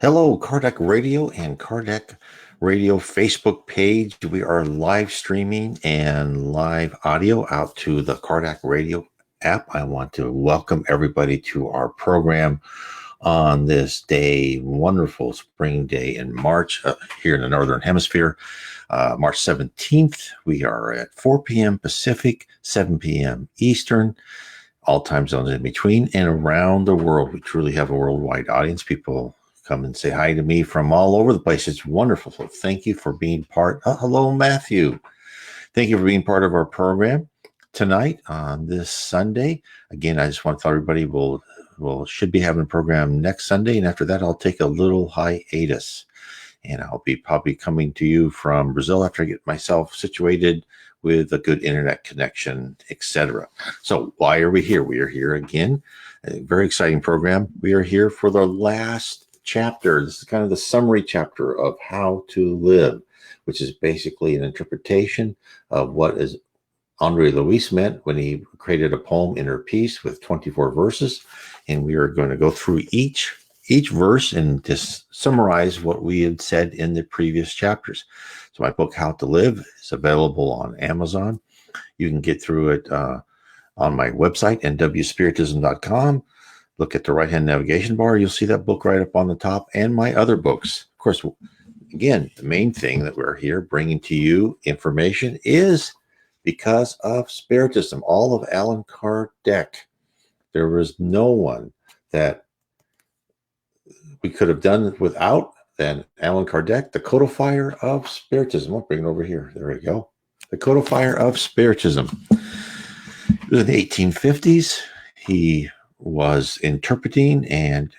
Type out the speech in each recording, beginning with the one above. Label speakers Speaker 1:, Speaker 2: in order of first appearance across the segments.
Speaker 1: Hello, Kardec Radio and Kardec Radio Facebook page. We are live streaming and live audio out to the Kardec Radio app. I want to welcome everybody to our program on this day, wonderful spring day in March here in the Northern Hemisphere, March 17th. We are at 4 p.m. Pacific, 7 p.m. Eastern, all time zones in between, and around the world. We truly have a worldwide audience. People come and say hi to me from all over the place. It's wonderful. So thank you for being part. Hello, Matthew. Thank you for being part of our program tonight on this Sunday. Again, I just want to tell everybody we'll should be having a program next Sunday, and after that, I'll take a little hiatus, and I'll be probably coming to you from Brazil after I get myself situated with a good internet connection, etc. So why are we here? We are here again. A very exciting program. We are here for the last chapter. This is kind of the summary chapter of How to Live, which is basically an interpretation of what is Andre Luis meant when he created a poem, Inner Peace, with 24 verses. And we are going to go through each verse and just summarize what we had said in the previous chapters. So my book, How to Live, is available on Amazon. You can get through it on my website, nwspiritism.com. Look at the right-hand navigation bar. You'll see that book right up on the top, and my other books. Of course, again, the main thing that we're here bringing to you information is because of Spiritism, all of Allan Kardec. There was no one that we could have done without than Allan Kardec, the codifier of Spiritism. I'll bring it over here. There we go. The codifier of Spiritism. It was in the 1850s. He was interpreting and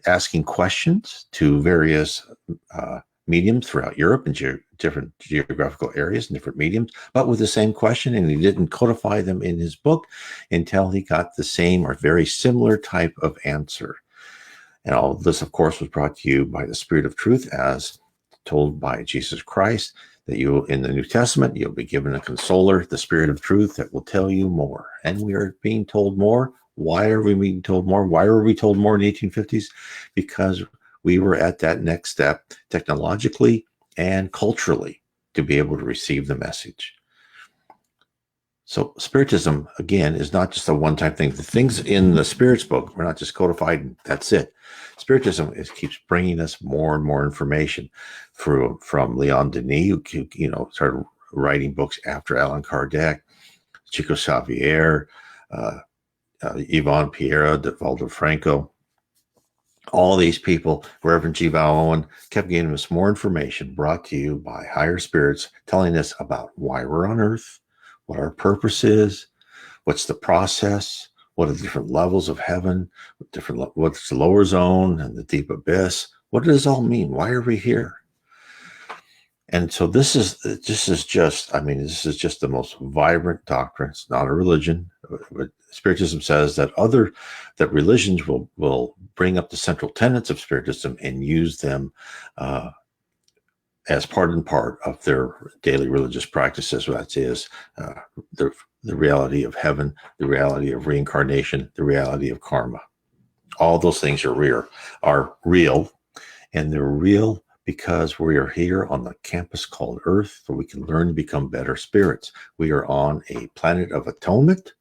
Speaker 1: asking questions to various mediums throughout Europe and different geographical areas and different mediums, but with the same question, and he didn't codify them in his book until he got the same or very similar type of answer. And all this, of course, was brought to you by the Spirit of Truth, as told by Jesus Christ, that you, in the New Testament, you'll be given a consoler, the Spirit of Truth, that will tell you more. And we are being told more. Why are we being told more? Why were we told more in the 1850s? Because we were at that next step, technologically and culturally, to be able to receive the message. So Spiritism, again, is not just a one-time thing. The things in the Spirit's book were not just codified and that's it. Spiritism keeps bringing us more and more information from Leon Denis, who started writing books after Allan Kardec, Chico Xavier, Yvonne Pierre, Valdo Franco. All these people, Reverend G. Val Owen, kept giving us more information brought to you by higher spirits, telling us about why we're on Earth, what our purpose is, what's the process, what are the different levels of heaven, what's the lower zone and the deep abyss. What does this all mean? Why are we here? And so this is just the most vibrant doctrine. It's not a religion. But Spiritism says that religions will bring up the central tenets of Spiritism and use them as part and part of their daily religious practices. That is the reality of heaven, the reality of reincarnation, the reality of karma. All those things are real, and they're real because we are here on the campus called Earth, so we can learn to become better spirits. We are on a planet of atonement,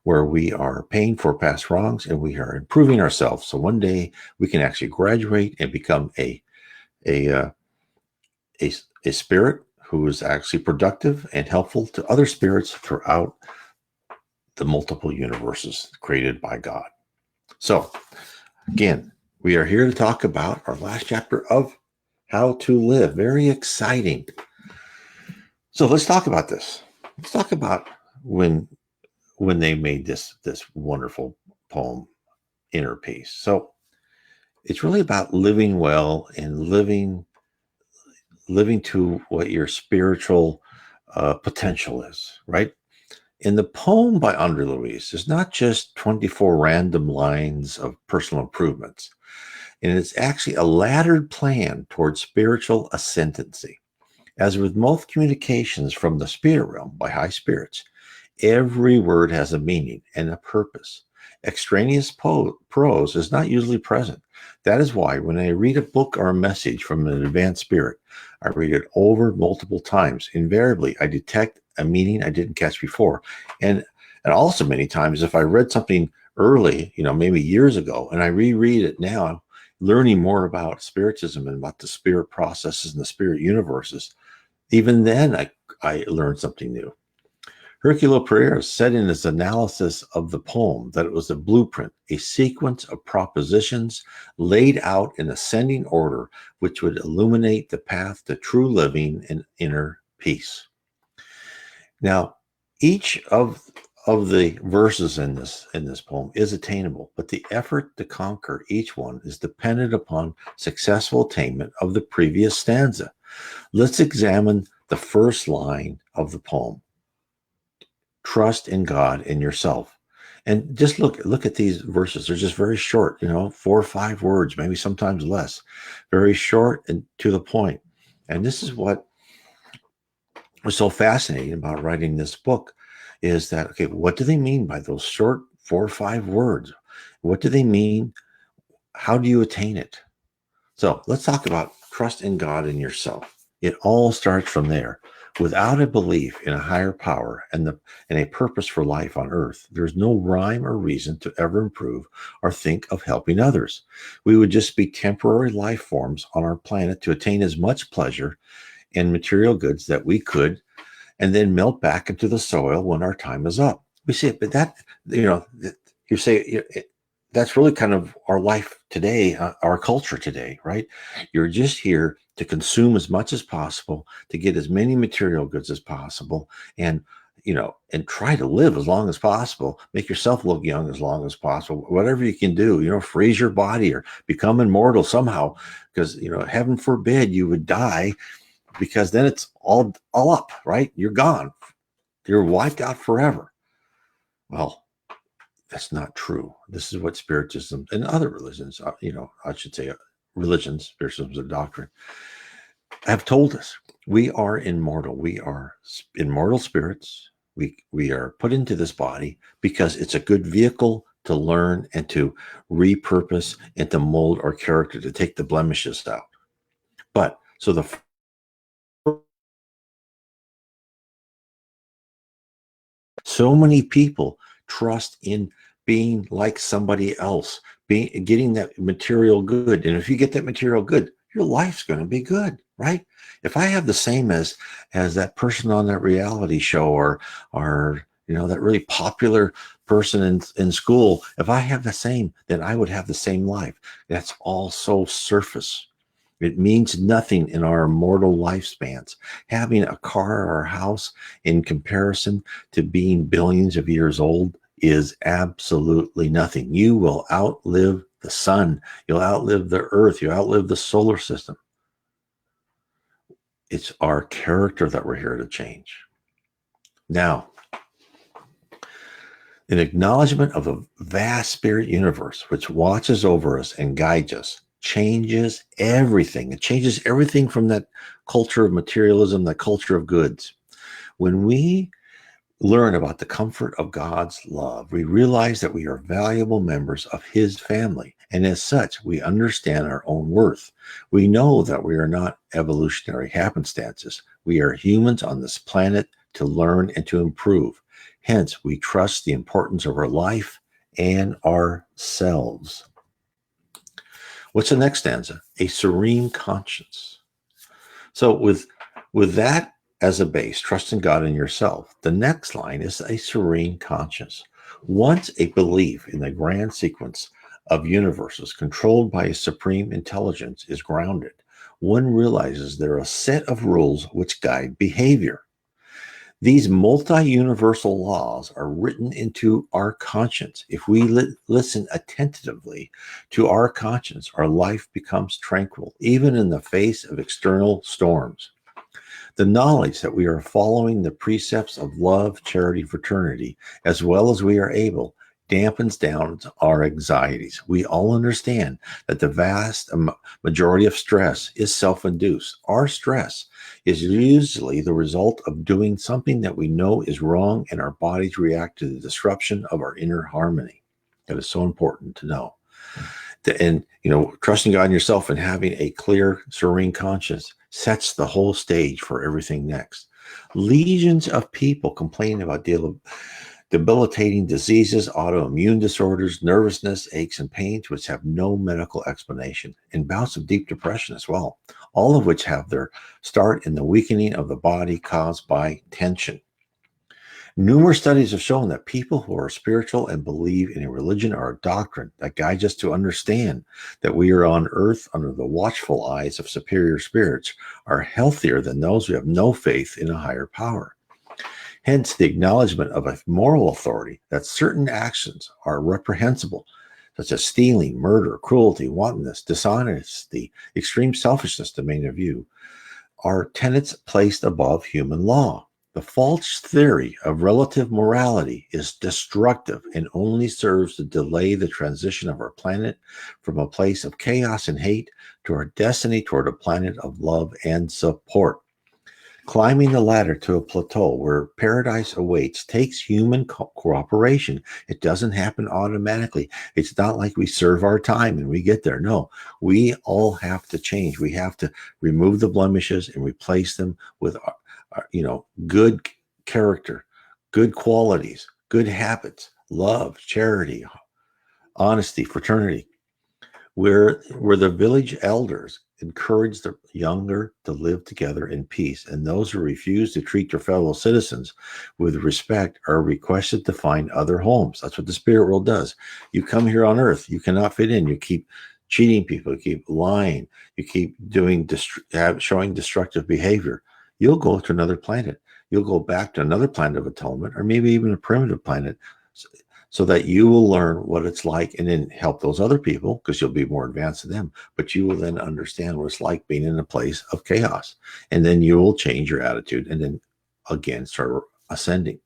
Speaker 1: where we are paying for past wrongs and we are improving ourselves. So one day we can actually graduate and become a spirit who is actually productive and helpful to other spirits throughout the multiple universes created by God. So again, we are here to talk about our last chapter of How to Live. Very exciting. So let's talk about this. Let's talk about when they made this wonderful poem, Inner Peace. So it's really about living well and living to what your spiritual potential is, right? In the poem by Andre Luis, it's not just 24 random lines of personal improvements, and it's actually a laddered plan towards spiritual ascendancy. As with most communications from the spirit realm by high spirits, every word has a meaning and a purpose. Extraneous prose is not usually present. That is why when I read a book or a message from an advanced spirit, I read it over multiple times. Invariably, I detect a meaning I didn't catch before. And also many times, if I read something early, maybe years ago, and I reread it now, learning more about spiritism and about the spirit processes and the spirit universes, even then I learned something new. Hercule Poirot said in his analysis of the poem that it was a blueprint, a sequence of propositions laid out in ascending order, which would illuminate the path to true living and inner peace. Now, each of the verses in this poem is attainable, but the effort to conquer each one is dependent upon successful attainment of the previous stanza. Let's examine the first line of the poem. Trust in God and yourself. And just look at these verses. They're just very short, 4 or 5 words, maybe sometimes less. Very short and to the point. And this is what was so fascinating about writing this book, is that, okay, what do they mean by those short 4 or 5 words? What do they mean? How do you attain it? So let's talk about trust in God and yourself. It all starts from there. Without a belief in a higher power and a purpose for life on earth, there's no rhyme or reason to ever improve or think of helping others. We would just be temporary life forms on our planet to attain as much pleasure and material goods that we could, and then melt back into the soil when our time is up. We see it, but that, you say, that's really kind of our life today, our culture today, right? You're just here to consume as much as possible, to get as many material goods as possible, and try to live as long as possible, make yourself look young as long as possible, whatever you can do, freeze your body or become immortal somehow, because, heaven forbid you would die, because then it's all up, right? You're gone. You're wiped out forever. Well, that's not true. This is what Spiritism and other religions, I should say religions, Spiritism is a doctrine, have told us. We are immortal. We are immortal spirits. We are put into this body because it's a good vehicle to learn and to repurpose and to mold our character, to take the blemishes out. But so so many people trust in being like somebody else, getting that material good. And if you get that material good, your life's going to be good, right? If I have the same as that person on that reality show, or that really popular person in school, if I have the same, then I would have the same life. That's all so surface. It means nothing in our mortal lifespans. Having a car or a house in comparison to being billions of years old is absolutely nothing. You will outlive the sun. You'll outlive the earth. You'll outlive the solar system. It's our character that we're here to change. Now, in acknowledgement of a vast spirit universe which watches over us and guides us, changes everything. It changes everything from that culture of materialism, that culture of goods. When we learn about the comfort of God's love, we realize that we are valuable members of His family. And as such, we understand our own worth. We know that we are not evolutionary happenstances. We are humans on this planet to learn and to improve. Hence, we trust the importance of our life and ourselves. What's the next stanza? A serene conscience. So with that as a base, trust in God and yourself, the next line is a serene conscience. Once a belief in the grand sequence of universes controlled by a supreme intelligence is grounded, one realizes there are a set of rules which guide behavior. These multi-universal laws are written into our conscience. If we listen attentively to our conscience, our life becomes tranquil, even in the face of external storms. The knowledge that we are following the precepts of love, charity, fraternity, as well as we are able, dampens down our anxieties. We all understand that the vast majority of stress is self-induced. Our stress is usually the result of doing something that we know is wrong, and our bodies react to the disruption of our inner harmony. That is so important to know. And, trusting God in yourself and having a clear, serene conscience sets the whole stage for everything next. Legions of people complain about debilitating diseases, autoimmune disorders, nervousness, aches and pains, which have no medical explanation, and bouts of deep depression as well, all of which have their start in the weakening of the body caused by tension. Numerous studies have shown that people who are spiritual and believe in a religion or a doctrine that guides us to understand that we are on earth under the watchful eyes of superior spirits are healthier than those who have no faith in a higher power. Hence, the acknowledgement of a moral authority that certain actions are reprehensible, such as stealing, murder, cruelty, wantonness, dishonesty, extreme selfishness, to many of you, are tenets placed above human law. The false theory of relative morality is destructive and only serves to delay the transition of our planet from a place of chaos and hate to our destiny toward a planet of love and support. Climbing the ladder to a plateau where paradise awaits takes human cooperation. It doesn't happen automatically. It's not like we serve our time and we get there. No, we all have to change. We have to remove the blemishes and replace them with, good character, good qualities, good habits, love, charity, honesty, fraternity. Where the village elders encourage the younger to live together in peace, and those who refuse to treat their fellow citizens with respect are requested to find other homes. That's what the spirit world does. You come here on earth, you cannot fit in. You keep cheating people, you keep lying, you keep showing destructive behavior. You'll go to another planet. You'll go back to another planet of atonement, or maybe even a primitive planet, so that you will learn what it's like and then help those other people, because you'll be more advanced than them. But you will then understand what it's like being in a place of chaos. And then you will change your attitude and then again start ascending.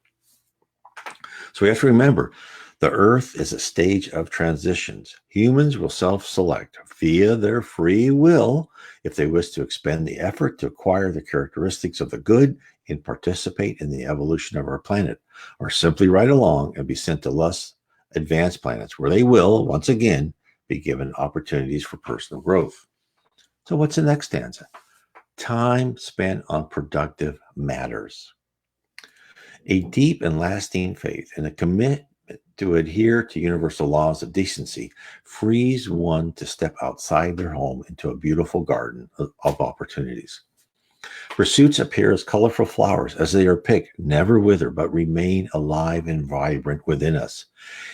Speaker 1: So we have to remember, the earth is a stage of transitions. Humans will self-select via their free will if they wish to expend the effort to acquire the characteristics of the good and participate in the evolution of our planet, or simply ride along and be sent to less advanced planets where they will, once again, be given opportunities for personal growth. So what's the next stanza? Time spent on productive matters. A deep and lasting faith and a commitment to adhere to universal laws of decency frees one to step outside their home into a beautiful garden of opportunities. Pursuits appear as colorful flowers as they are picked, never wither, but remain alive and vibrant within us.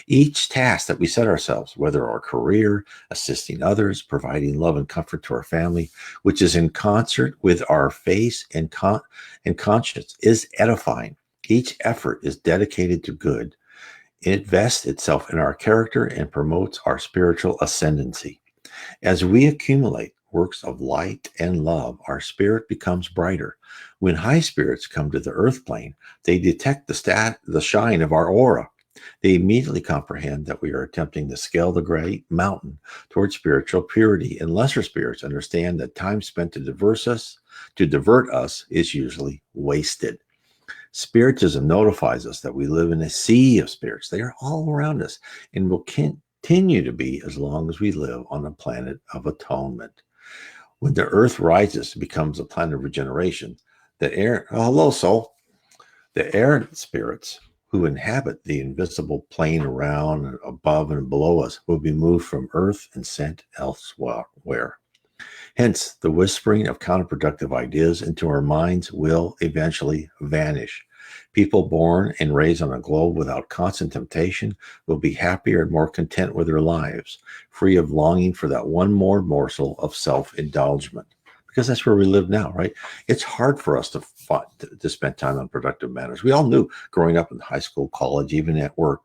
Speaker 1: Each task that we set ourselves, whether our career, assisting others, providing love and comfort to our family, which is in concert with our faith and conscience, is edifying. Each effort is dedicated to good. It vests itself in our character and promotes our spiritual ascendancy. As we accumulate works of light and love, our spirit becomes brighter. When high spirits come to the earth plane, they detect the shine of our aura. They immediately comprehend that we are attempting to scale the great mountain towards spiritual purity, and lesser spirits understand that time spent to divert us is usually wasted. Spiritism notifies us that we live in a sea of spirits. They are all around us and will continue to be as long as we live on a planet of atonement. When the earth rises, it becomes a planet of regeneration. The errant spirits who inhabit the invisible plane around, above, and below us will be moved from earth and sent elsewhere. Hence, the whispering of counterproductive ideas into our minds will eventually vanish. People born and raised on a globe without constant temptation will be happier and more content with their lives, free of longing for that one more morsel of self-indulgence. Because that's where we live now, right? It's hard for us to spend time on productive matters. We all knew growing up in high school, college, even at work,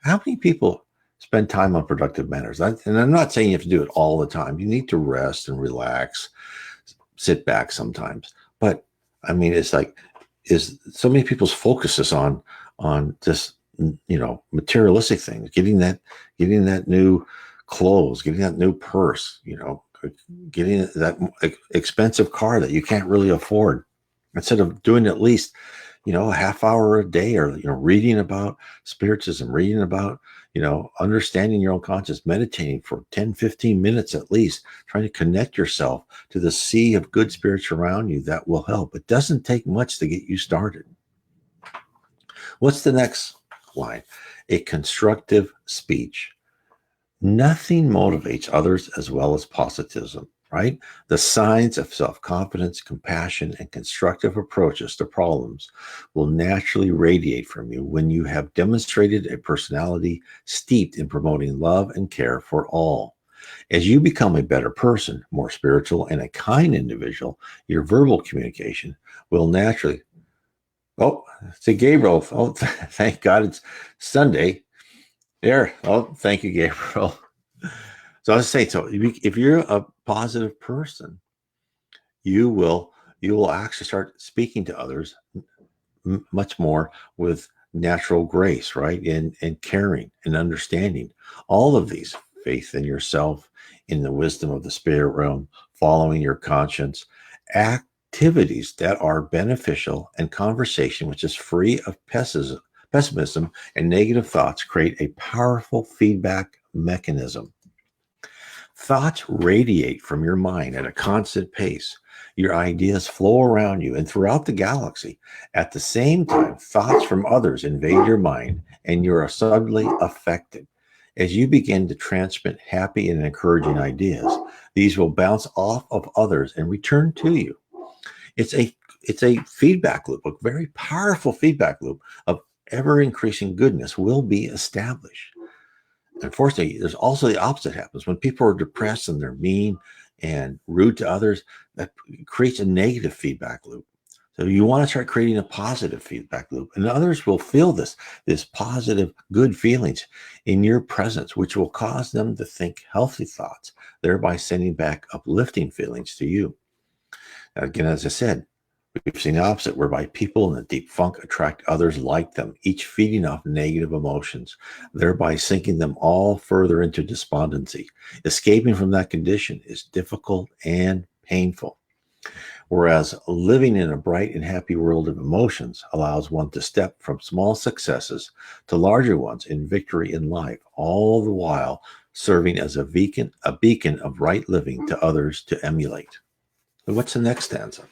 Speaker 1: how many people spend time on productive matters? And I'm not saying you have to do it all the time. You need to rest and relax, sit back sometimes. But I mean, it's like, so many people's focus is on just, materialistic things, getting that new clothes, getting that new purse, getting that expensive car that you can't really afford, instead of doing at least, a half hour a day, or, reading about spiritism, reading about, understanding your own conscience, meditating for 10, 15 minutes at least, trying to connect yourself to the sea of good spirits around you. That will help. It doesn't take much to get you started. What's the next line? A constructive speech. Nothing motivates others as well as positivism, right? The signs of self-confidence, compassion, and constructive approaches to problems will naturally radiate from you when you have demonstrated a personality steeped in promoting love and care for all. As you become a better person, more spiritual, and a kind individual, your verbal communication will naturally. Oh, say Gabriel. Oh, thank God it's Sunday. There. Oh, thank you, Gabriel. So I was saying, so if you're a positive person, you will actually start speaking to others much more with natural grace, right? And caring and understanding. All of these, faith in yourself, in the wisdom of the spirit realm, following your conscience, activities that are beneficial, and conversation which is free of pessimism and negative thoughts create a powerful feedback mechanism. Thoughts radiate from your mind at a constant pace. Your ideas flow around you and throughout the galaxy. At the same time, thoughts from others invade your mind, and you are subtly affected. As you begin to transmit happy and encouraging ideas, these will bounce off of others and return to you. It's a feedback loop, a very powerful feedback loop of ever-increasing goodness will be established. Unfortunately, there's also the opposite happens. When people are depressed and they're mean and rude to others, that creates a negative feedback loop. So you want to start creating a positive feedback loop, and others will feel this positive, good feelings in your presence, which will cause them to think healthy thoughts, thereby sending back uplifting feelings to you. Now, again, as I said, we've seen the opposite, whereby people in a deep funk attract others like them, each feeding off negative emotions, thereby sinking them all further into despondency. Escaping from that condition is difficult and painful. Whereas living in a bright and happy world of emotions allows one to step from small successes to larger ones in victory in life, all the while serving as a beacon of right living to others to emulate. And what's the next stanza?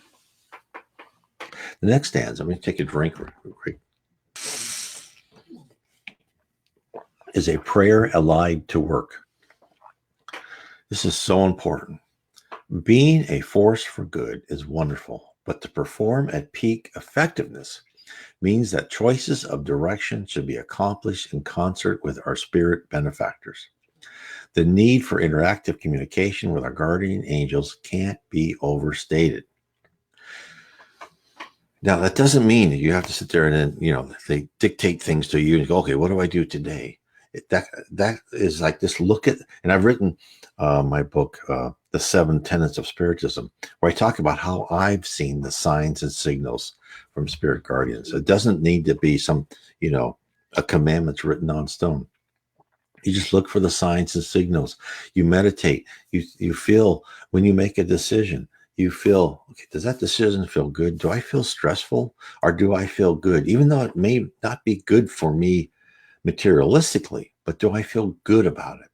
Speaker 1: The next stanza, I'm going to take a drink real quick, is a prayer allied to work. This is so important. Being a force for good is wonderful, but to perform at peak effectiveness means that choices of direction should be accomplished in concert with our spirit benefactors. The need for interactive communication with our guardian angels can't be overstated. Now, that doesn't mean that you have to sit there and then, they dictate things to you and go, okay, what do I do today? That is like this look at, and I've written my book, The 7 Tenets of Spiritism, where I talk about how I've seen the signs and signals from spirit guardians. It doesn't need to be some, a commandments written on stone. You just look for the signs and signals. You meditate. You feel when you make a decision. You feel, okay, does that decision feel good? Do I feel stressful, or do I feel good? Even though it may not be good for me materialistically, but do I feel good about it?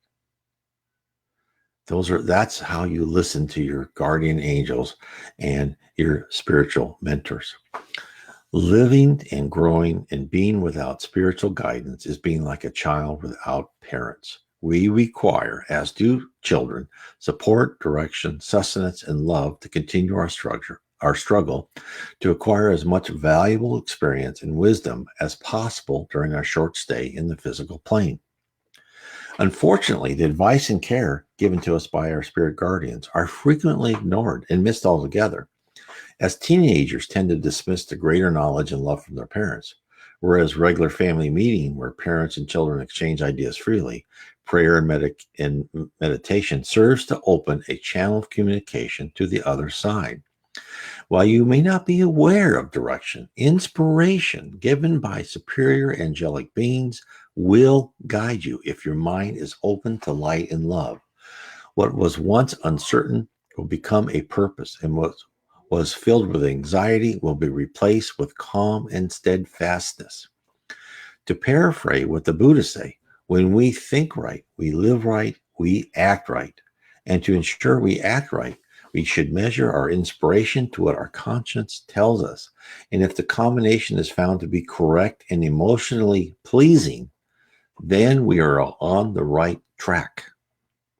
Speaker 1: That's how you listen to your guardian angels and your spiritual mentors. Living and growing and being without spiritual guidance is being like a child without parents. We require, as do children, support, direction, sustenance, and love to continue our struggle to acquire as much valuable experience and wisdom as possible during our short stay in the physical plane. Unfortunately, the advice and care given to us by our spirit guardians are frequently ignored and missed altogether, as teenagers tend to dismiss the greater knowledge and love from their parents, whereas regular family meeting where parents and children exchange ideas freely, prayer and meditation serves to open a channel of communication to the other side. While you may not be aware of direction, inspiration given by superior angelic beings will guide you if your mind is open to light and love. What was once uncertain will become a purpose, and what was filled with anxiety will be replaced with calm and steadfastness. To paraphrase what the Buddha say, When we think right, we live right, we act right. And to ensure we act right, we should measure our inspiration to what our conscience tells us. And if the combination is found to be correct and emotionally pleasing, then we are on the right track.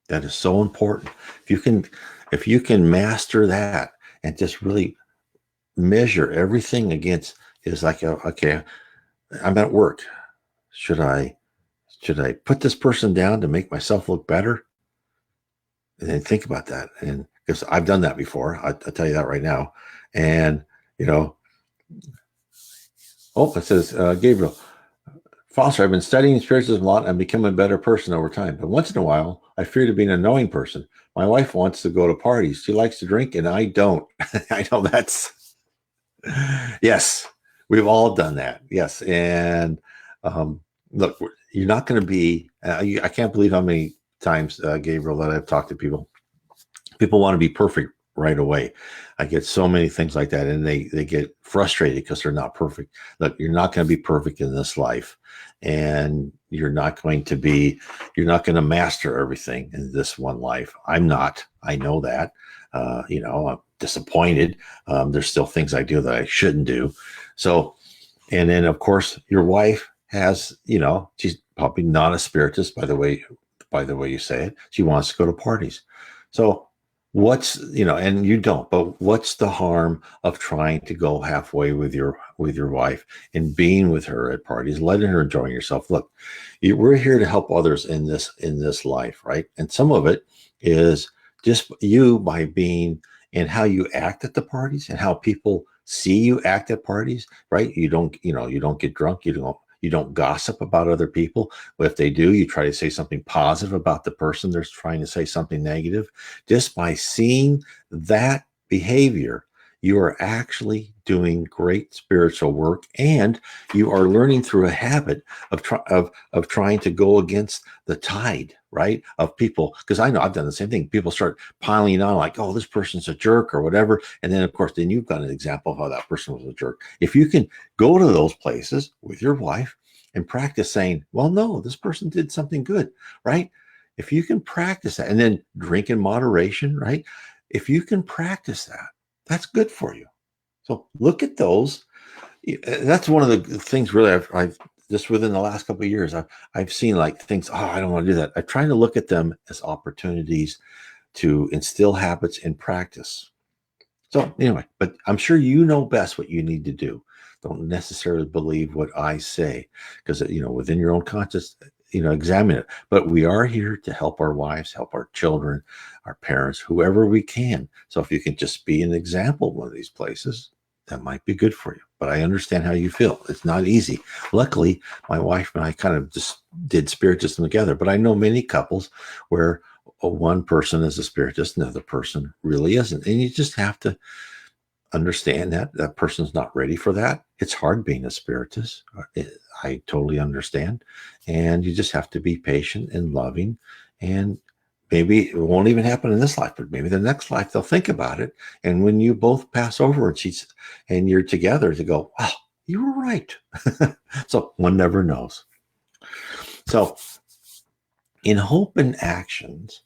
Speaker 1: That is so important. If you can master that and just really measure everything against, is like, okay, I'm at work. Should I put this person down to make myself look better? And then think about that. And because I've done that before, I'll tell you that right now. And, you know, it says, Gabriel Foster, I've been studying spiritualism a lot and becoming a better person over time. But once in a while, I fear to be an annoying person. My wife wants to go to parties. She likes to drink and I don't. I know that's, yes, we've all done that. Yes. And look, you're not going to be, I can't believe how many times, Gabriel, that I've talked to people. People want to be perfect right away. I get so many things like that, and they get frustrated because they're not perfect. Look, you're not going to be perfect in this life, and you're not going to master everything in this one life. I'm not. I know that. I'm disappointed. There's still things I do that I shouldn't do. So, and then of course your wife has, she's probably not a spiritist by the way you say it. She wants to go to parties. So and you don't, but what's the harm of trying to go halfway with your wife and being with her at parties, letting her enjoy yourself? Look, we're here to help others in this life, right? And some of it is just you by being and how you act at the parties and how people see you act at parties, right? You don't get drunk, you don't gossip about other people. But if they do, you try to say something positive about the person they're trying to say something negative. Just by seeing that behavior, you are actually doing great spiritual work, and you are learning through a habit of trying to go against the tide, right? Of people, because I know I've done the same thing. People start piling on like, oh, this person's a jerk or whatever, and then of course, then you've got an example of how that person was a jerk. If you can go to those places with your wife and practice saying, well, no, this person did something good, right? If you can practice that, and then drink in moderation, right? If you can practice that, that's good for you. So look at those. That's one of the things really I've just within the last couple of years, I've seen like things, oh, I don't want to do that. I'm trying to look at them as opportunities to instill habits in practice. So anyway, but I'm sure you know best what you need to do. Don't necessarily believe what I say, because within your own conscious, examine it. But we are here to help our wives, help our children, our parents, whoever we can. So if you can just be an example of one of these places, that might be good for you. But I understand how you feel. It's not easy. Luckily, my wife and I kind of just did spiritism together. But I know many couples where one person is a spiritist, another person really isn't. And you just have to understand that that person's not ready for that. It's hard being a spiritist. I totally understand. And you just have to be patient and loving. And maybe it won't even happen in this life, but maybe the next life they'll think about it. And when you both pass over and you're together, to go, wow, you were right. So one never knows. So in hope and actions,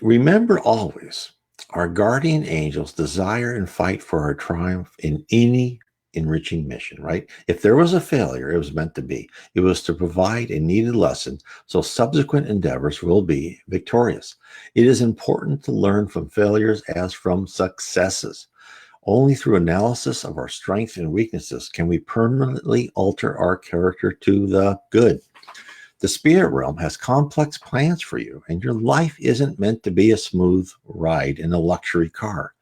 Speaker 1: remember always, our guardian angels desire and fight for our triumph in any enriching mission, right? If there was a failure, it was meant to be. It was to provide a needed lesson, so subsequent endeavors will be victorious. It is important to learn from failures as from successes. Only through analysis of our strengths and weaknesses can we permanently alter our character to the good. The spirit realm has complex plans for you, and your life isn't meant to be a smooth ride in a luxury car.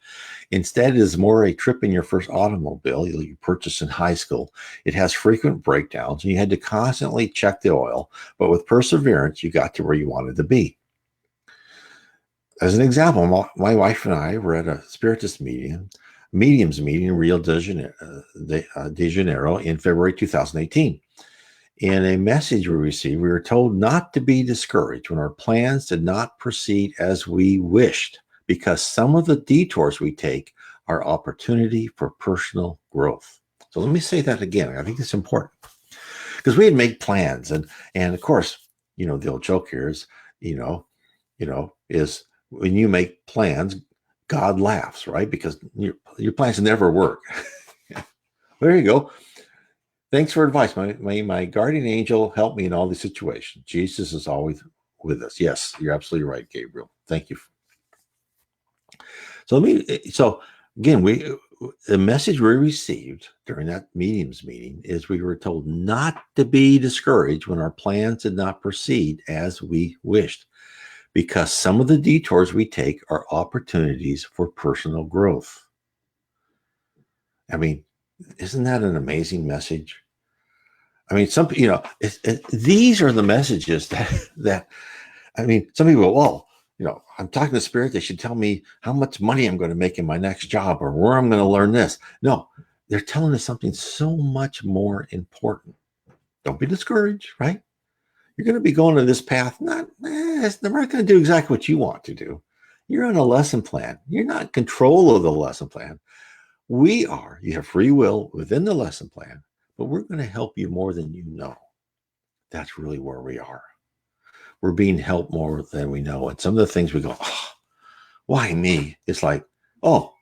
Speaker 1: Instead, it is more a trip in your first automobile you purchased in high school. It has frequent breakdowns, and you had to constantly check the oil, but with perseverance, you got to where you wanted to be. As an example, my wife and I were at a spiritist mediums meeting in Rio de Janeiro in February 2018. In a message we received, we were told not to be discouraged when our plans did not proceed as we wished, because some of the detours we take are opportunity for personal growth. So let me say that again. I think it's important. because we had made plans, and of course, the old joke here is, is when you make plans, God laughs, right? Because your plans never work. There you go. Thanks for advice. My guardian angel helped me in all these situations. Jesus is always with us. Yes, you're absolutely right, Gabriel. Thank you. So again, the message we received during that mediums meeting is we were told not to be discouraged when our plans did not proceed as we wished, because some of the detours we take are opportunities for personal growth. I mean, isn't that an amazing message? I mean, these are the messages that some people go, well, I'm talking to spirit. They should tell me how much money I'm going to make in my next job or where I'm going to learn this. No, they're telling us something so much more important. Don't be discouraged, right? You're going to be going to this path. They're not going to do exactly what you want to do. You're on a lesson plan. You're not in control of the lesson plan. We are. You have free will within the lesson plan, but we're going to help you more than you know. That's really where we are. We're being helped more than we know. And some of the things we go, oh, why me? It's like, oh,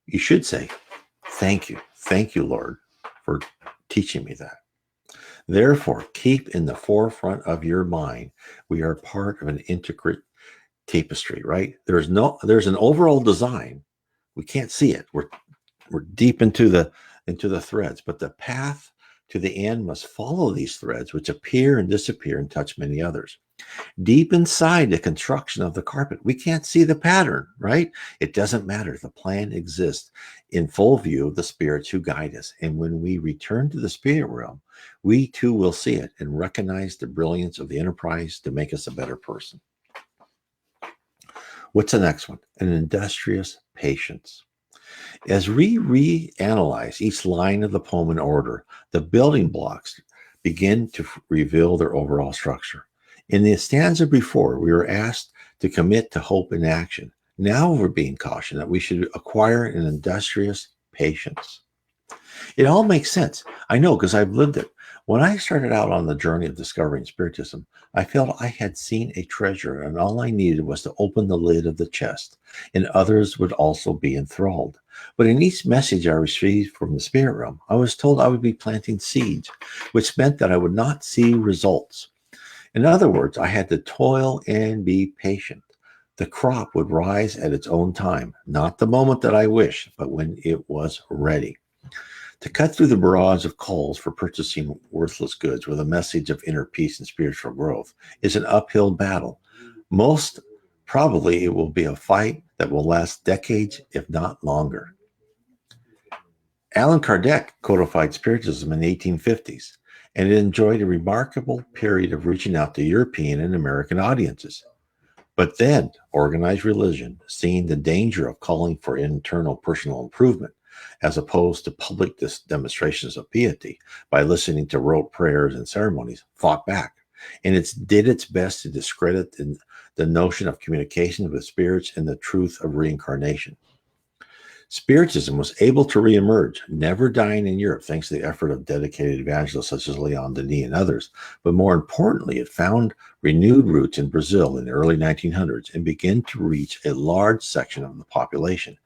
Speaker 1: you should say, thank you. Thank you, Lord, for teaching me that. Therefore, keep in the forefront of your mind, we are part of an intricate tapestry, right? There's an overall design. We can't see it. We're deep into the threads, but the path to the end must follow these threads, which appear and disappear and touch many others. Deep inside the construction of the carpet, we can't see the pattern, right? It doesn't matter. The plan exists in full view of the spirits who guide us. And when we return to the spirit realm, we too will see it and recognize the brilliance of the enterprise to make us a better person. What's the next one? An industrious patience. As we reanalyze each line of the poem in order, the building blocks begin to reveal their overall structure. In the stanza before, we were asked to commit to hope and action. Now we're being cautioned that we should acquire an industrious patience. It all makes sense. I know, because I've lived it. When I started out on the journey of discovering Spiritism, I felt I had seen a treasure, and all I needed was to open the lid of the chest, and others would also be enthralled. But in each message I received from the spirit realm, I was told I would be planting seeds, which meant that I would not see results. In other words, I had to toil and be patient. The crop would rise at its own time, not the moment that I wished, but when it was ready. To cut through the barrage of calls for purchasing worthless goods with a message of inner peace and spiritual growth is an uphill battle. Most probably it will be a fight that will last decades, if not longer. Allan Kardec codified Spiritism in the 1850s, and it enjoyed a remarkable period of reaching out to European and American audiences. But then, organized religion, seeing the danger of calling for internal personal improvement, as opposed to public demonstrations of piety by listening to rote prayers and ceremonies, fought back. And it did its best to discredit the notion of communication with spirits and the truth of reincarnation. Spiritism was able to reemerge, never dying in Europe thanks to the effort of dedicated evangelists such as Leon Denis and others. But more importantly, it found renewed roots in Brazil in the early 1900s and began to reach a large section of the population.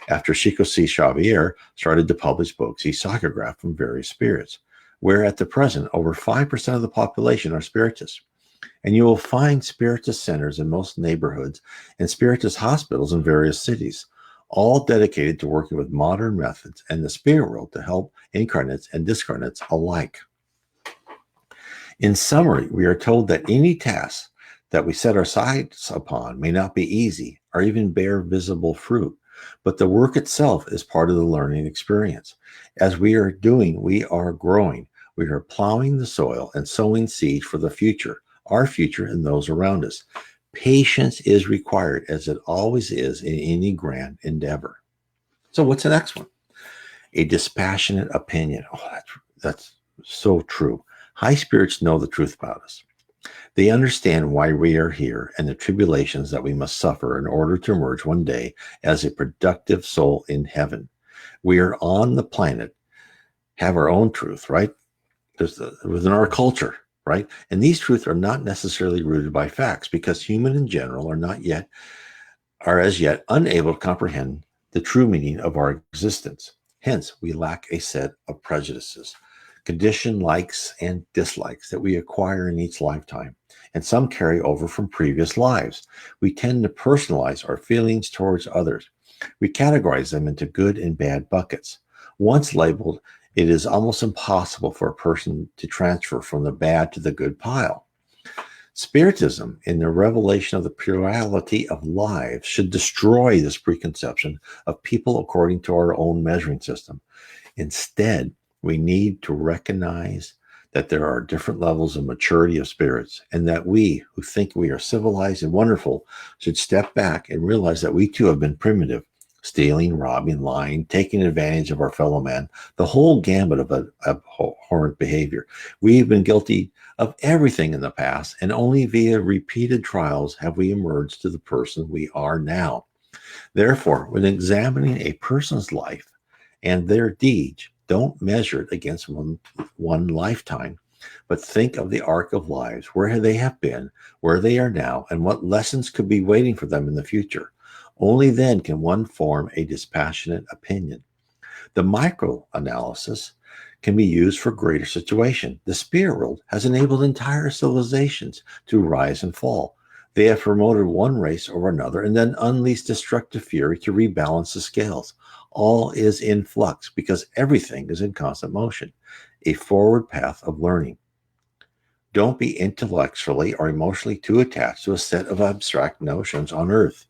Speaker 1: After Chico C. Xavier started to publish books he psychographed from various spirits, where at the present over 5% of the population are spiritists. And you will find spiritist centers in most neighborhoods and spiritist hospitals in various cities, all dedicated to working with modern methods and the spirit world to help incarnates and discarnates alike. In summary, we are told that any task that we set our sights upon may not be easy or even bear visible fruit, but the work itself is part of the learning experience. As we are doing, we are growing. We are plowing the soil and sowing seeds for the future, our future and those around us. Patience is required, as it always is in any grand endeavor. So what's the next one? A dispassionate opinion. Oh, that's so true. High spirits know the truth about us. They understand why we are here and the tribulations that we must suffer in order to emerge one day as a productive soul in heaven. We are on the planet, have our own truth, right? within our culture, right? And these truths are not necessarily rooted by facts because humans in general are as yet unable to comprehend the true meaning of our existence. Hence, we lack a set of prejudices, conditioned likes and dislikes that we acquire in each lifetime, and some carry over from previous lives. We tend to personalize our feelings towards others. We categorize them into good and bad buckets. Once labeled, it is almost impossible for a person to transfer from the bad to the good pile. Spiritism, in the revelation of the plurality of lives, should destroy this preconception of people according to our own measuring system. Instead, we need to recognize that there are different levels of maturity of spirits, and that we, who think we are civilized and wonderful, should step back and realize that we too have been primitive, stealing, robbing, lying, taking advantage of our fellow man, the whole gambit of abhorrent behavior. We've been guilty of everything in the past, and only via repeated trials have we emerged to the person we are now. Therefore, when examining a person's life and their deeds, don't measure it against one lifetime, but think of the arc of lives, where they have been, where they are now, and what lessons could be waiting for them in the future. Only then can one form a dispassionate opinion. The micro-analysis can be used for greater situation. The spirit world has enabled entire civilizations to rise and fall. They have promoted one race over another and then unleashed destructive fury to rebalance the scales. All is in flux because everything is in constant motion, a forward path of learning. Don't be intellectually or emotionally too attached to a set of abstract notions on earth.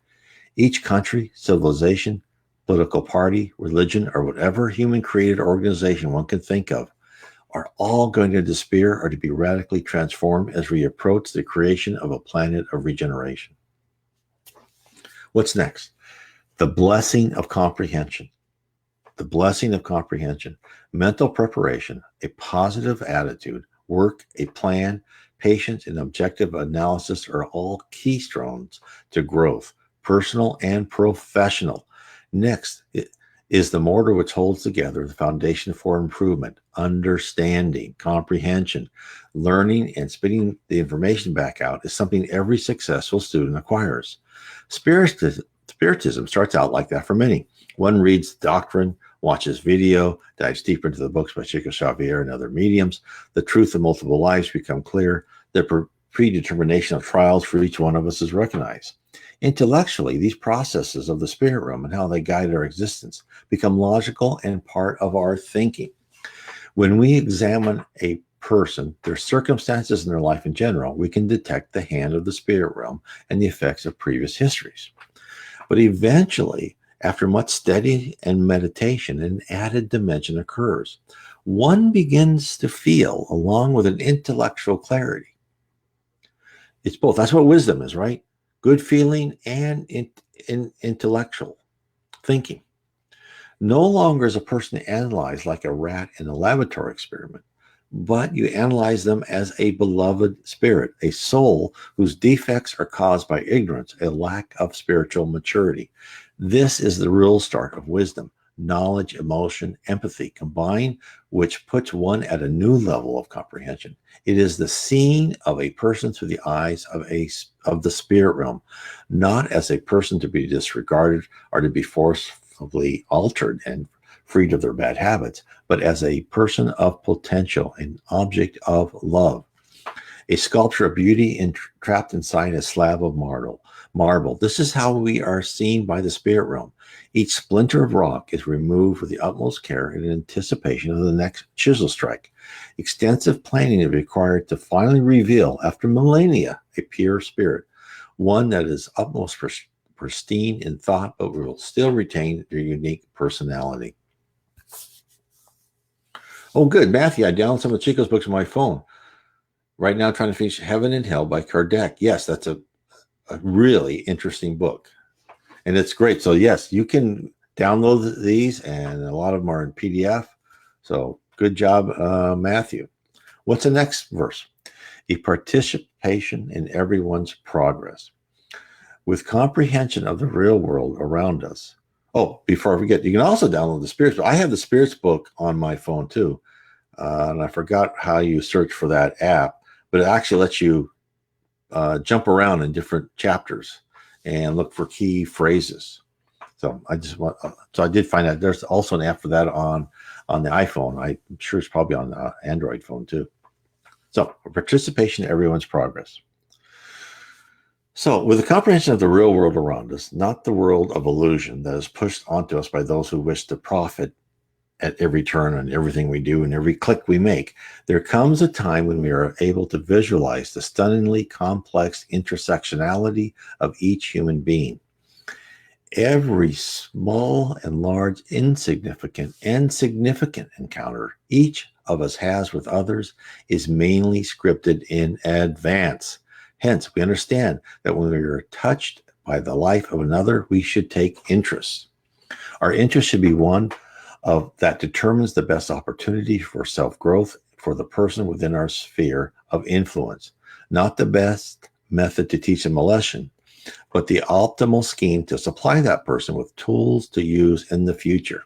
Speaker 1: Each country, civilization, political party, religion, or whatever human-created organization one can think of are all going to disappear or to be radically transformed as we approach the creation of a planet of regeneration. What's next? The blessing of comprehension. The blessing of comprehension. Mental preparation, a positive attitude, work, a plan, patience, and objective analysis are all keystones to growth, personal and professional. Next is the mortar which holds together the foundation for improvement, understanding, comprehension. Learning and spitting the information back out is something every successful student acquires. Spiritism starts out like that for many. One reads doctrine, watches video, dives deeper into the books by Chico Xavier and other mediums. The truth of multiple lives become clear. The predetermination of trials for each one of us is recognized. Intellectually, these processes of the spirit realm and how they guide our existence become logical and part of our thinking. When we examine a person, their circumstances, and their life in general, we can detect the hand of the spirit realm and the effects of previous histories. But eventually, after much study and meditation, an added dimension occurs. One begins to feel, along with an intellectual clarity. It's both. That's what wisdom is, right? Good feeling and intellectual thinking. No longer is a person analyzed like a rat in a laboratory experiment, but you analyze them as a beloved spirit, a soul whose defects are caused by ignorance, a lack of spiritual maturity. This is the real start of wisdom, knowledge, emotion, empathy combined, which puts one at a new level of comprehension. It is the seeing of a person through the eyes of the spirit realm, not as a person to be disregarded or to be forcibly altered and freed of their bad habits, but as a person of potential, an object of love. A sculpture of beauty trapped inside a slab of marble. This is how we are seen by the spirit realm. Each splinter of rock is removed with the utmost care in anticipation of the next chisel strike. Extensive planning is required to finally reveal, after millennia, a pure spirit, one that is utmost pristine in thought, but will still retain their unique personality. Oh, good, Matthew, I downloaded some of Chico's books on my phone. Right now, trying to finish Heaven and Hell by Kardec. Yes, that's a really interesting book. And it's great. So, yes, you can download these, and a lot of them are in PDF. So, good job, Matthew. What's the next verse? A participation in everyone's progress. With comprehension of the real world around us. Oh, before I forget, you can also download the Spirits book. I have the Spirits book on my phone, too. and I forgot how you search for that app, but it actually lets you jump around in different chapters and look for key phrases. So I did find out there's also an app for that on the iPhone. I'm sure it's probably on the Android phone too. So participation in everyone's progress. So with the comprehension of the real world around us, not the world of illusion that is pushed onto us by those who wish to profit at every turn on everything we do and every click we make, there comes a time when we are able to visualize the stunningly complex intersectionality of each human being. Every small and large, insignificant and significant encounter each of us has with others is mainly scripted in advance. Hence, we understand that when we are touched by the life of another, we should take interest. Our interest should be one of that determines the best opportunity for self-growth for the person within our sphere of influence, not the best method to teach them a lesson, but the optimal scheme to supply that person with tools to use in the future.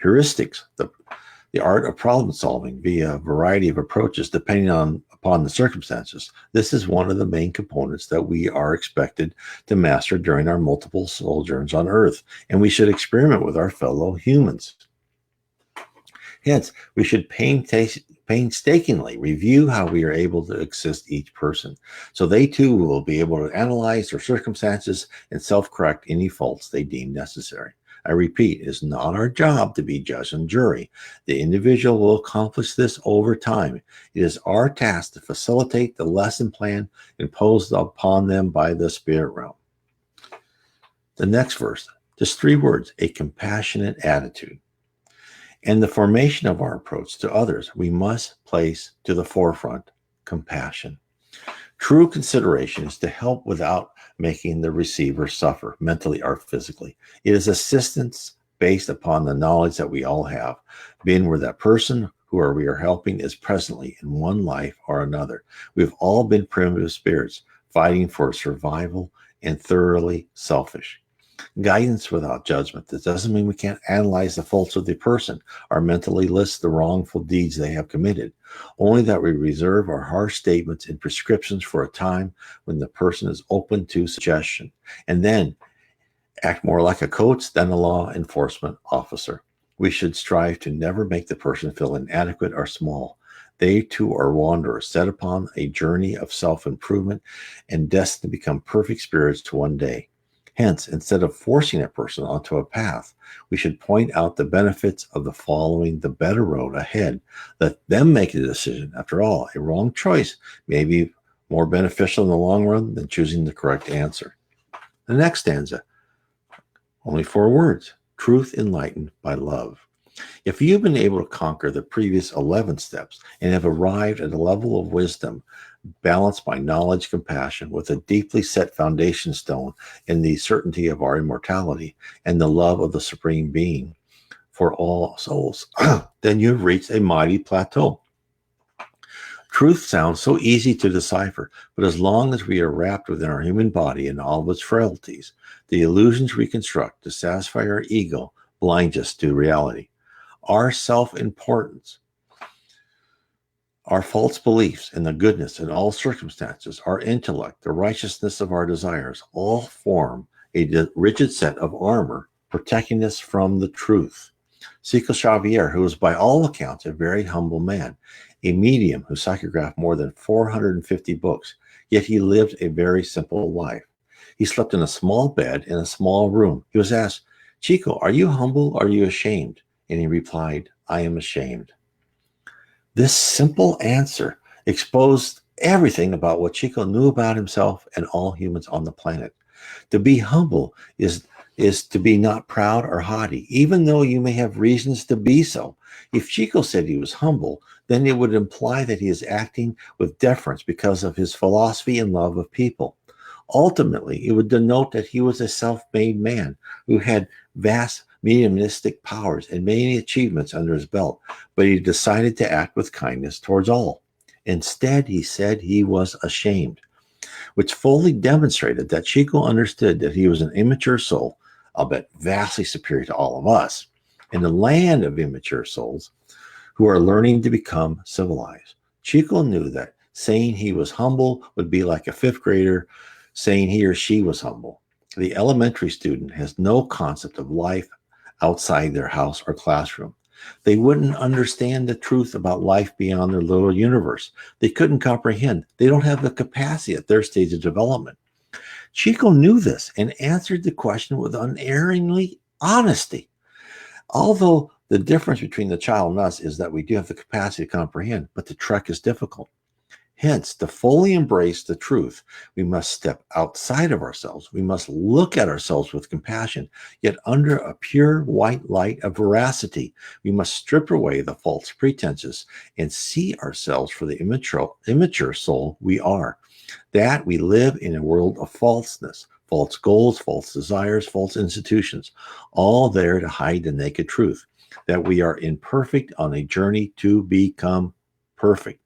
Speaker 1: Heuristics, the art of problem solving via a variety of approaches depending upon the circumstances. This is one of the main components that we are expected to master during our multiple sojourns on Earth, and we should experiment with our fellow humans. Hence, we should painstakingly review how we are able to assist each person, so they too will be able to analyze their circumstances and self-correct any faults they deem necessary. I repeat, it is not our job to be judge and jury. The individual will accomplish this over time. It is our task to facilitate the lesson plan imposed upon them by the spirit realm. The next verse, just 3 words, a compassionate attitude. And the formation of our approach to others, we must place to the forefront compassion. True consideration is to help without making the receiver suffer mentally or physically. It is assistance based upon the knowledge that we all have, being where that person we are helping is presently in one life or another. We've all been primitive spirits fighting for survival and thoroughly selfish. Guidance without judgment. That doesn't mean we can't analyze the faults of the person or mentally list the wrongful deeds they have committed. Only that we reserve our harsh statements and prescriptions for a time when the person is open to suggestion, and then act more like a coach than a law enforcement officer. We should strive to never make the person feel inadequate or small. They too are wanderers set upon a journey of self-improvement and destined to become perfect spirits to one day. Hence, instead of forcing a person onto a path, we should point out the benefits of the following the better road ahead. Let them make the decision. After all, a wrong choice may be more beneficial in the long run than choosing the correct answer. The next stanza, only 4 words, truth enlightened by love. If you've been able to conquer the previous 11 steps and have arrived at a level of wisdom balanced by knowledge, compassion, with a deeply set foundation stone in the certainty of our immortality and the love of the Supreme Being for all souls, then you've reached a mighty plateau. Truth sounds so easy to decipher, but as long as we are wrapped within our human body and all of its frailties, the illusions we construct to satisfy our ego blind us to reality. Our self-importance, our false beliefs in the goodness in all circumstances, our intellect, the righteousness of our desires, all form a rigid set of armor protecting us from the truth. Chico Xavier, who was by all accounts a very humble man, a medium who psychographed more than 450 books, yet he lived a very simple life. He slept in a small bed in a small room. He was asked, "Chico, are you humble or are you ashamed?" And he replied, "I am ashamed." This simple answer exposed everything about what Chico knew about himself and all humans on the planet. To be humble is to be not proud or haughty, even though you may have reasons to be so. If Chico said he was humble, then it would imply that he is acting with deference because of his philosophy and love of people. Ultimately, it would denote that he was a self-made man who had vast mediumistic powers and many achievements under his belt, but he decided to act with kindness towards all. Instead, he said he was ashamed, which fully demonstrated that Chico understood that he was an immature soul, albeit vastly superior to all of us. In the land of immature souls, who are learning to become civilized. Chico knew that saying he was humble would be like a fifth grader saying he or she was humble. The elementary student has no concept of life outside their house or classroom. They wouldn't understand the truth about life beyond their little universe. They couldn't comprehend. They don't have the capacity at their stage of development. Chico knew this and answered the question with unerringly honesty. Although the difference between the child and us is that we do have the capacity to comprehend, but the trek is difficult. Hence, to fully embrace the truth, we must step outside of ourselves. We must look at ourselves with compassion, yet under a pure white light of veracity. We must strip away the false pretenses and see ourselves for the immature soul we are. That we live in a world of falseness, false goals, false desires, false institutions, all there to hide the naked truth. That we are imperfect on a journey to become perfect.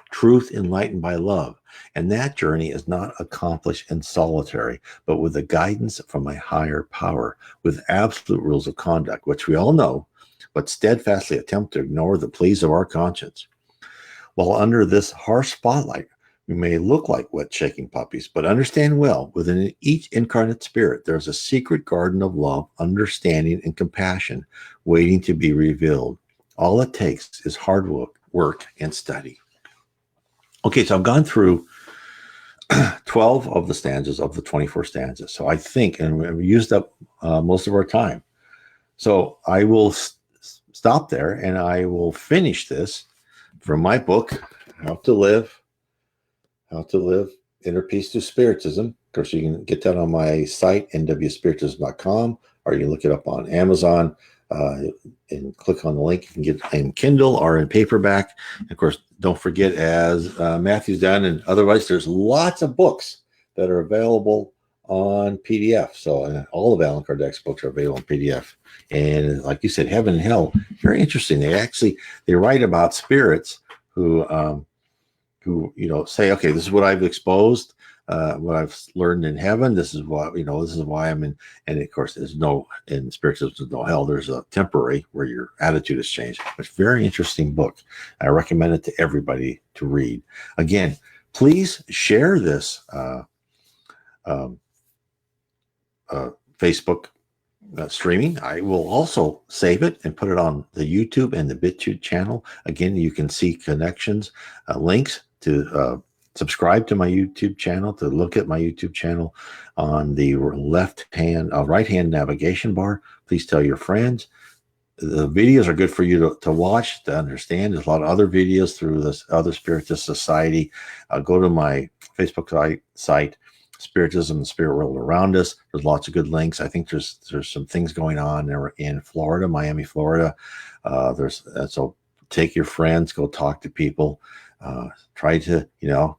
Speaker 1: Truth enlightened by love. And that journey is not accomplished in solitary, but with the guidance from a higher power, with absolute rules of conduct, which we all know, but steadfastly attempt to ignore the pleas of our conscience. While under this harsh spotlight, we may look like wet shaking puppies, but understand well, within each incarnate spirit, there's a secret garden of love, understanding, and compassion waiting to be revealed. All it takes is hard work and study. Okay, so I've gone through 12 of the stanzas of the 24 stanzas. So I think, and we've used up most of our time. So I will stop there and I will finish this from my book, How to Live, Inner Peace Through Spiritism. Of course, you can get that on my site, nwspiritism.com, or you can look it up on Amazon and click on the link. You can get it in Kindle or in paperback. And of course, don't forget, as Matthew's done, and otherwise, there's lots of books that are available on PDF. So all of Allan Kardec's books are available in PDF. And like you said, Heaven and Hell, very interesting. They write about spirits who say, okay, this is what I've exposed, what I've learned in heaven. This is why I'm in. And of course, in spiritism, there's no hell. There's a temporary where your attitude has changed. It's a very interesting book. I recommend it to everybody to read. Again, please share this Facebook streaming. I will also save it and put it on the YouTube and the BitChute channel. Again, you can see connections, links to subscribe to my YouTube channel, to look at my YouTube channel on the right-hand navigation bar. Please tell your friends. The videos are good for you to watch, to understand. There's a lot of other videos through this other Spiritist Society. Go to my Facebook site, Spiritism and Spirit World Around Us. There's lots of good links. I think there's some things going on there in Florida, Miami, Florida. So take your friends, go talk to people. Try to, you don't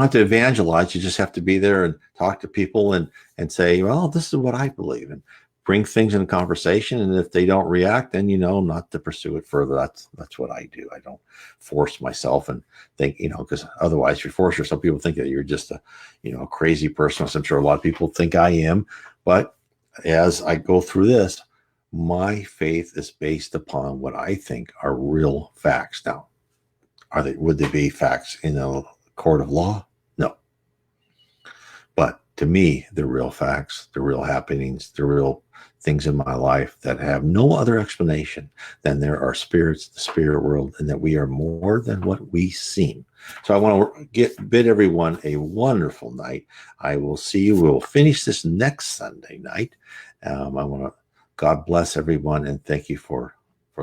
Speaker 1: have to evangelize. You just have to be there and talk to people and say, well, this is what I believe, and bring things in conversation. And if they don't react, then not to pursue it further. That's what I do. I don't force myself and think, because otherwise, if you force yourself, people think that you're just a crazy person. I'm sure a lot of people think I am. But as I go through this, my faith is based upon what I think are real facts. Now, would they be facts in a court of law? No. But to me, the real facts, the real happenings, the real things in my life that have no other explanation than there are spirits, the spirit world, and that we are more than what we seem. So I want to bid everyone a wonderful night. I will see you. We'll finish this next Sunday night. God bless everyone, and thank you for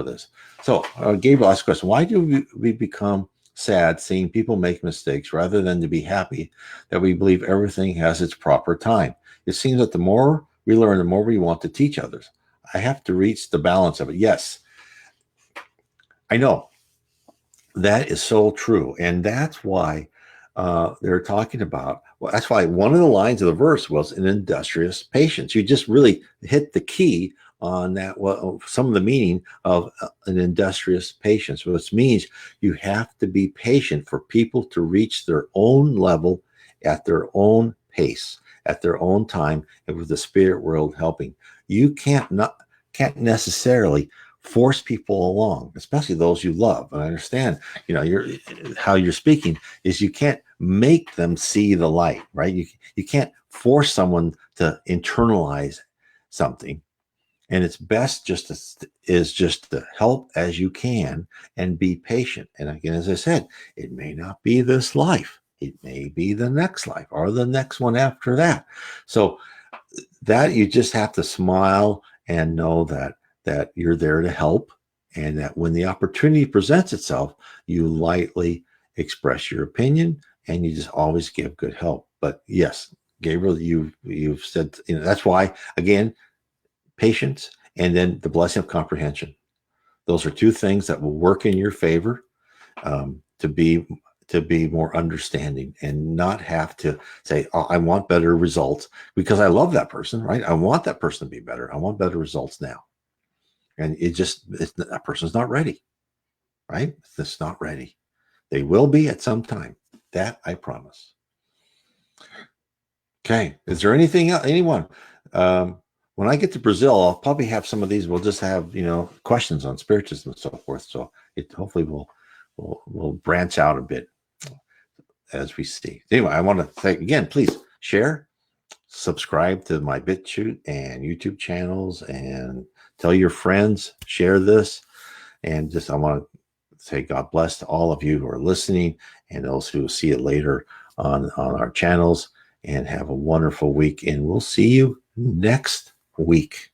Speaker 1: this. So Gabriel asked a question: why do we become sad seeing people make mistakes rather than to be happy that we believe everything has its proper time? It seems that the more we learn, the more we want to teach others. I have to reach the balance of it. Yes, I know. That is so true. And that's why they're talking about, well, that's why one of the lines of the verse was an industrious patience. You just really hit the key on that, some of the meaning of an industrious patience, which means you have to be patient for people to reach their own level at their own pace, at their own time, and with the spirit world helping. You can't necessarily force people along, especially those you love. And I understand, how you're speaking is you can't make them see the light, right? You can't force someone to internalize something. And it's best just to help as you can and be patient. And again, as I said, it may not be this life. It may be the next life or the next one after that. So that you just have to smile and know that you're there to help, and that when the opportunity presents itself, you lightly express your opinion and you just always give good help. But yes, Gabriel, you've said, that's why, again, patience and then the blessing of comprehension. Those are two things that will work in your favor, to be more understanding and not have to say, oh, I want better results because I love that person, right? I want that person to be better. I want better results now. And that person's not ready, right? It's not ready. They will be at some time. That I promise. Okay. Is there anything else? Anyone? When I get to Brazil, I'll probably have some of these. We'll just have, questions on spiritism and so forth. So it hopefully will branch out a bit as we see. Anyway, I want to thank again, please share, subscribe to my BitChute and YouTube channels, and tell your friends, share this. And I want to say God bless to all of you who are listening and those who see it later on our channels, and have a wonderful week. And we'll see you next week.